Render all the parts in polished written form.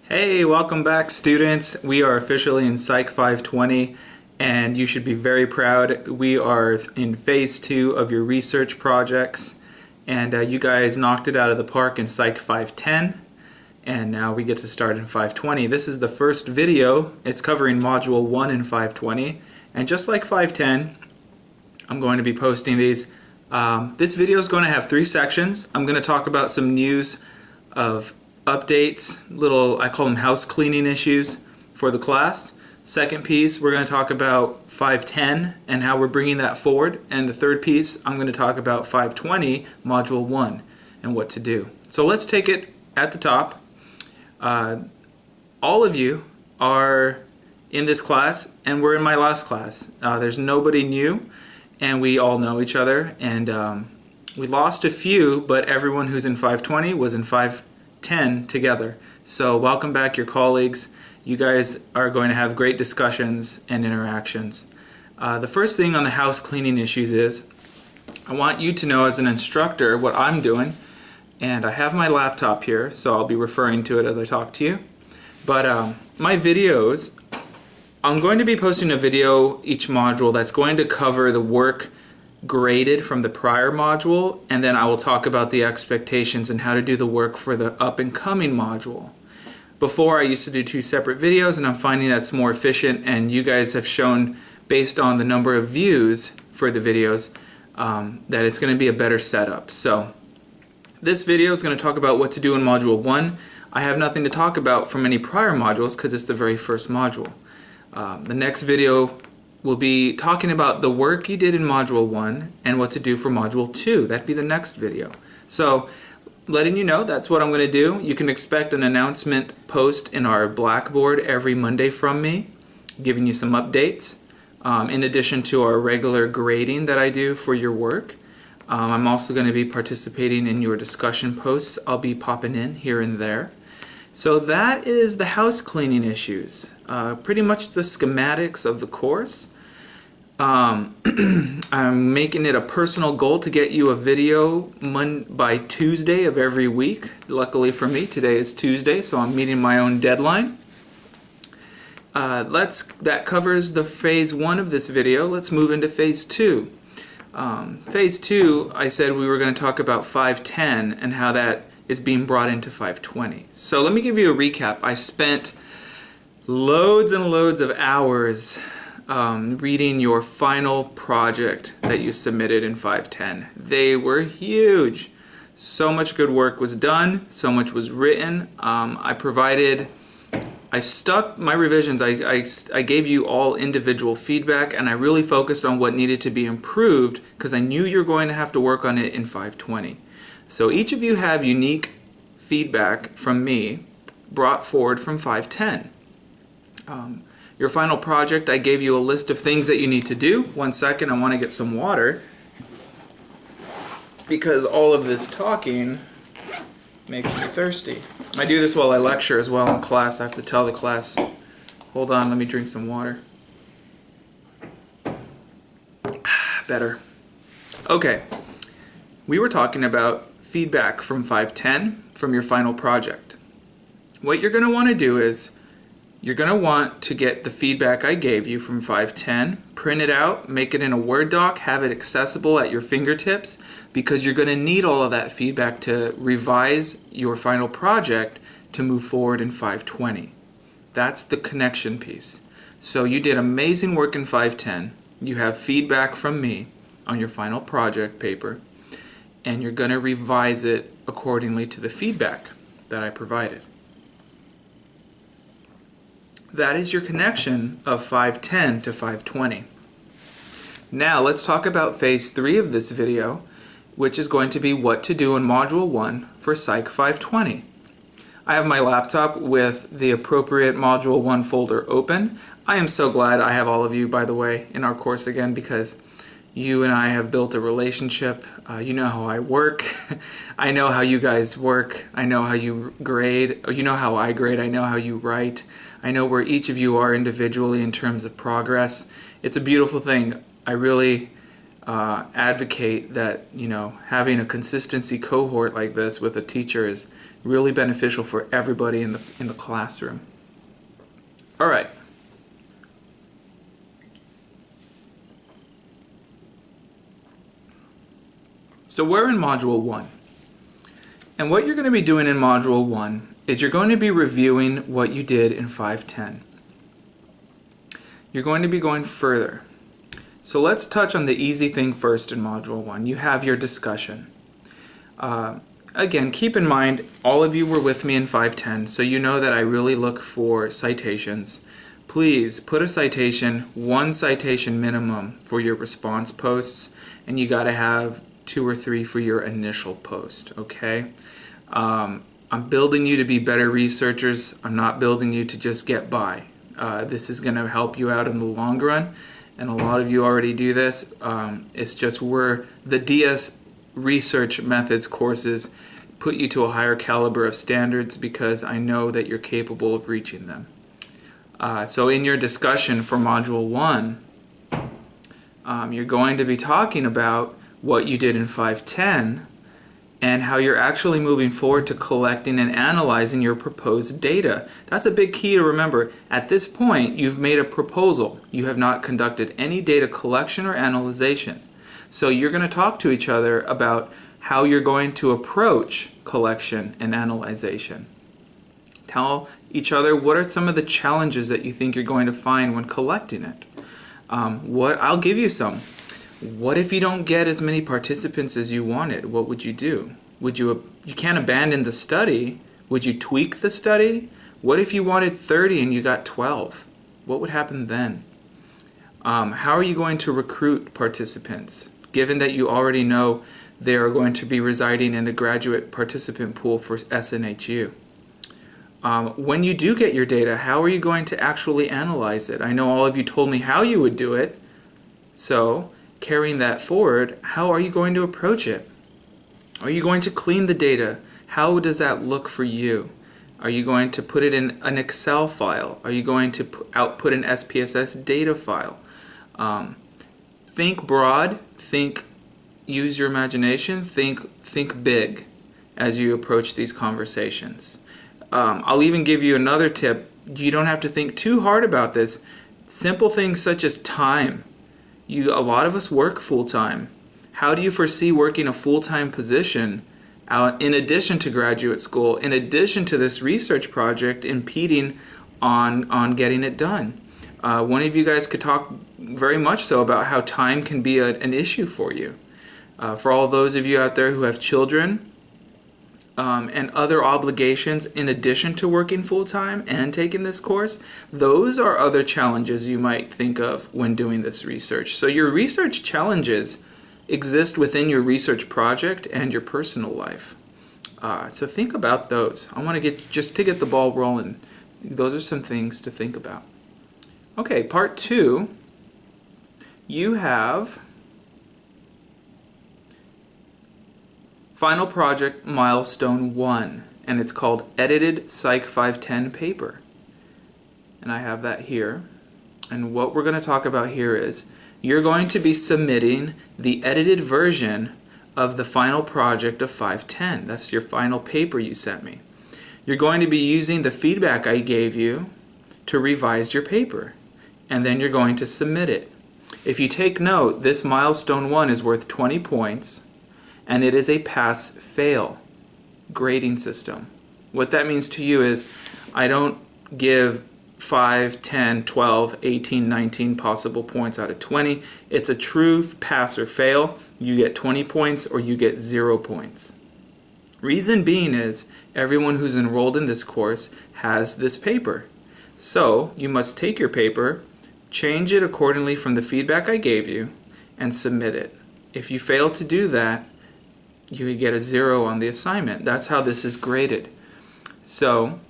Hey, welcome back students. We are officially in Psych 520 and you should be very proud. We are in phase 2 of your research projects and you guys knocked it out of the park in Psych 510 and now we get to start in 520. This is the first video. It's covering Module 1 in 520 and just like 510, I'm going to be posting these. This video is going to have 3 sections. I'm going to talk about some news of updates, I call them house cleaning issues for the class. Second piece, we're going to talk about 510 and how we're bringing that forward. And the third piece, I'm going to talk about 520, Module 1, and what to do. So let's take it at the top. All of you are in this class, and we're in my last class. There's nobody new, and we all know each other. And we lost a few, but everyone who's in 520 was in 510 together. So welcome back your colleagues. You guys are going to have great discussions and interactions. The first thing on the house cleaning issues is I want you to know as an instructor what I'm doing, and I have my laptop here so I'll be referring to it as I talk to you. But my videos, I'm going to be posting a video each module that's going to cover the work graded from the prior module, and then I will talk about the expectations and how to do the work for the up and coming module. Before I used to do 2 separate videos, and I'm finding that's more efficient, and you guys have shown based on the number of views for the videos that it's going to be a better setup. So this video is going to talk about what to do in Module 1. I have nothing to talk about from any prior modules because it's the very first module. The next video we'll be talking about the work you did in Module 1 and what to do for Module 2. That'd be the next video. So, letting you know that's what I'm going to do. You can expect an announcement post in our Blackboard every Monday from me, giving you some updates, in addition to our regular grading that I do for your work. I'm also going to be participating in your discussion posts. I'll be popping in here and there. So that is the house cleaning issues. Pretty much the schematics of the course. I'm making it a personal goal to get you a video by Tuesday of every week. Luckily for me, today is Tuesday, so I'm meeting my own deadline. That covers the phase 1 of this video. Let's move into phase 2. Phase 2, I said we were going to talk about 510 and how that is being brought into 520. So let me give you a recap. I spent loads and loads of hours reading your final project that you submitted in 510. They were huge. So much good work was done, so much was written. I stuck my revisions. I gave you all individual feedback, and I really focused on what needed to be improved because I knew you're going to have to work on it in 520. So each of you have unique feedback from me brought forward from 510. Your final project, I gave you a list of things that you need to do. 1 second, I want to get some water because all of this talking makes me thirsty. I do this while I lecture as well in class. I have to tell the class, hold on, let me drink some water. Better. Okay, we were talking about feedback from 510 from your final project. What you're going to want to do is you're going to want to get the feedback I gave you from 510, print it out, make it in a Word doc, have it accessible at your fingertips because you're going to need all of that feedback to revise your final project to move forward in 520. That's the connection piece. So you did amazing work in 510. You have feedback from me on your final project paper, and you're going to revise it accordingly to the feedback that I provided. That is your connection of 510 to 520. Now let's talk about phase 3 of this video, which is going to be what to do in Module 1 for Psych 520. I have my laptop with the appropriate Module 1 folder open. I am so glad I have all of you, by the way, in our course again because you and I have built a relationship. You know how I work. I know how you guys work. I know how you grade. You know how I grade. I know how you write. I know where each of you are individually in terms of progress. It's a beautiful thing. I really advocate that, having a consistency cohort like this with a teacher is really beneficial for everybody in the classroom. All right. So we're in Module 1. And what you're going to be doing in Module 1 is you're going to be reviewing what you did in 510. You're going to be going further. So let's touch on the easy thing first in Module 1. You have your discussion. Again, keep in mind, all of you were with me in 510, so you know that I really look for citations. Please put a citation, 1 citation minimum for your response posts, and you got to have 2 or 3 for your initial post, okay? I'm building you to be better researchers. I'm not building you to just get by. This is going to help you out in the long run, and a lot of you already do this. It's just the DS Research Methods courses put you to a higher caliber of standards because I know that you're capable of reaching them. So in your discussion for Module 1, you're going to be talking about what you did in 510 and how you're actually moving forward to collecting and analyzing your proposed data. That's a big key to remember. At this point, you've made a proposal. You have not conducted any data collection or analyzation. So you're going to talk to each other about how you're going to approach collection and analyzation. Tell each other what are some of the challenges that you think you're going to find when collecting it. I'll give you some. What if you don't get as many participants as you wanted? What would you do? You can't abandon the study. Would you tweak the study? What if you wanted 30 and you got 12? What would happen then? How are you going to recruit participants, given that you already know they are going to be residing in the graduate participant pool for SNHU? When you do get your data, how are you going to actually analyze it? I know all of you told me how you would do it, so carrying that forward, how are you going to approach it? Are you going to clean the data? How does that look for you? Are you going to put it in an Excel file? Are you going to output an SPSS data file? Think broad, use your imagination, think big as you approach these conversations. I'll even give you another tip. You don't have to think too hard about this. Simple things such as time. A lot of us work full-time. How do you foresee working a full-time position in addition to graduate school, in addition to this research project impeding on getting it done? One of you guys could talk very much so about how time can be an issue for you. For all those of you out there who have children and other obligations in addition to working full-time and taking this course, those are other challenges you might think of when doing this research. So your research challenges exist within your research project and your personal life. So think about those. I want to just to get the ball rolling. Those are some things to think about. Okay, part 2, you have final project milestone 1, and it's called Edited Psych 510 Paper. And I have that here. And what we're going to talk about here is you're going to be submitting the edited version of the final project of 510. That's your final paper you sent me. You're going to be using the feedback I gave you to revise your paper, and then you're going to submit it. If you take note, this milestone 1 is worth 20 points, and it is a pass-fail grading system. What that means to you is I don't give 5, 10, 12, 18, 19 possible points out of 20. It's a true pass or fail. You get 20 points or you get 0 points. Reason being is everyone who's enrolled in this course has this paper. So you must take your paper, change it accordingly from the feedback I gave you, and submit it. If you fail to do that, you get a 0 on the assignment. That's how this is graded. So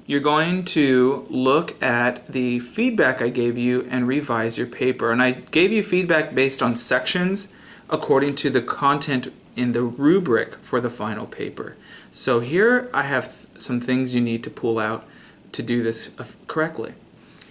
you're going to look at the feedback I gave you and revise your paper. And I gave you feedback based on sections according to the content in the rubric for the final paper. So here I have some things you need to pull out to do this correctly.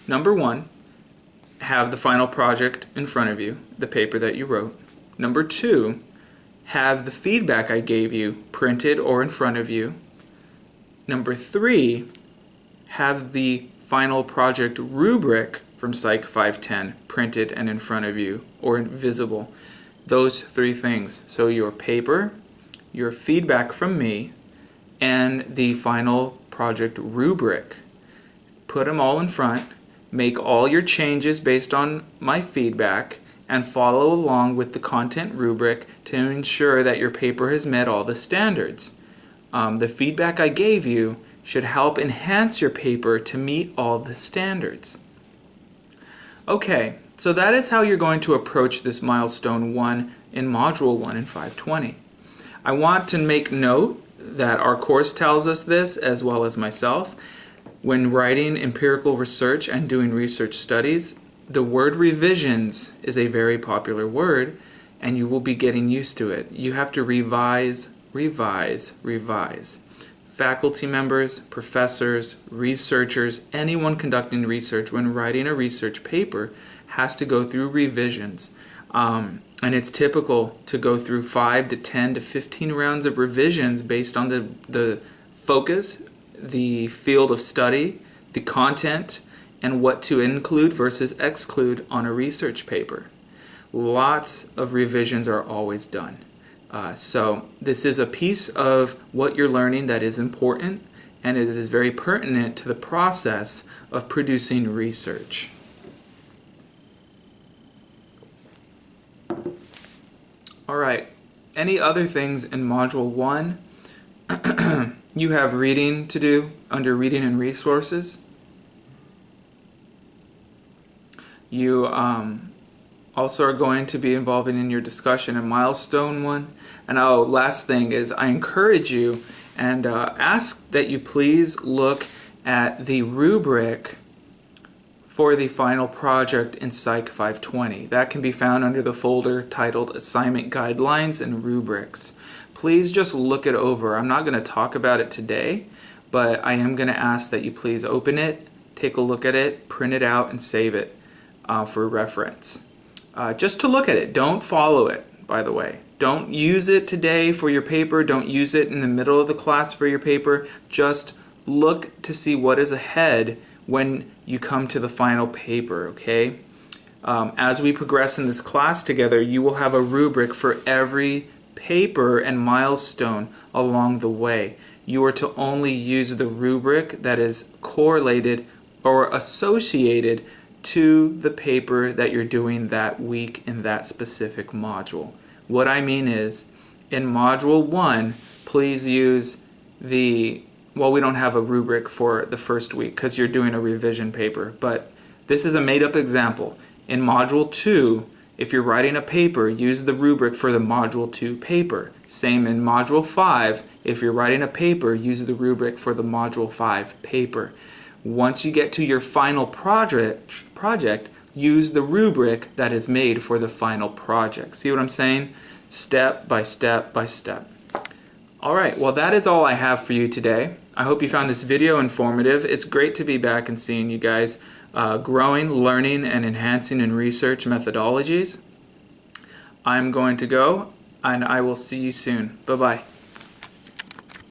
Number 1, have the final project in front of you, the paper that you wrote. Number 2, have the feedback I gave you printed or in front of you. Number 3, have the final project rubric from PSY510 printed and in front of you or visible. Those 3 things. So your paper, your feedback from me, and the final project rubric. Put them all in front, make all your changes based on my feedback, and follow along with the content rubric to ensure that your paper has met all the standards. The feedback I gave you should help enhance your paper to meet all the standards. Okay, so that is how you're going to approach this milestone 1 in Module 1 in 520. I want to make note that our course tells us this, as well as myself. When writing empirical research and doing research studies, the word revisions is a very popular word, and you will be getting used to it. You have to revise, revise, revise. Faculty members, professors, researchers, anyone conducting research when writing a research paper has to go through revisions. And it's typical to go through 5 to 10 to 15 rounds of revisions based on the focus, the field of study, the content, and what to include versus exclude on a research paper. Lots of revisions are always done. So this is a piece of what you're learning that is important, and it is very pertinent to the process of producing research. All right, any other things in Module 1? You have reading to do under Reading and Resources. You also are going to be involving in your discussion in Milestone 1. And last thing is I encourage you and ask that you please look at the rubric for the final project in Psych 520. That can be found under the folder titled Assignment Guidelines and Rubrics. Please just look it over. I'm not going to talk about it today, but I am going to ask that you please open it, take a look at it, print it out, and save it for reference. Just to look at it. Don't follow it, by the way. Don't use it today for your paper. Don't use it in the middle of the class for your paper. Just look to see what is ahead when you come to the final paper, okay? As we progress in this class together, you will have a rubric for every paper and milestone along the way. You are to only use the rubric that is correlated or associated to the paper that you're doing that week in that specific module. What I mean is, in Module 1, please use well, we don't have a rubric for the first week because you're doing a revision paper, but this is a made-up example. In Module 2, if you're writing a paper, use the rubric for the Module 2 paper. Same in Module 5, if you're writing a paper, use the rubric for the Module 5 paper. Once you get to your final project, use the rubric that is made for the final project. See what I'm saying? Step by step by step. Alright, well that is all I have for you today. I hope you found this video informative. It's great to be back and seeing you guys growing, learning, and enhancing in research methodologies. I'm going to go, and I will see you soon. Bye-bye.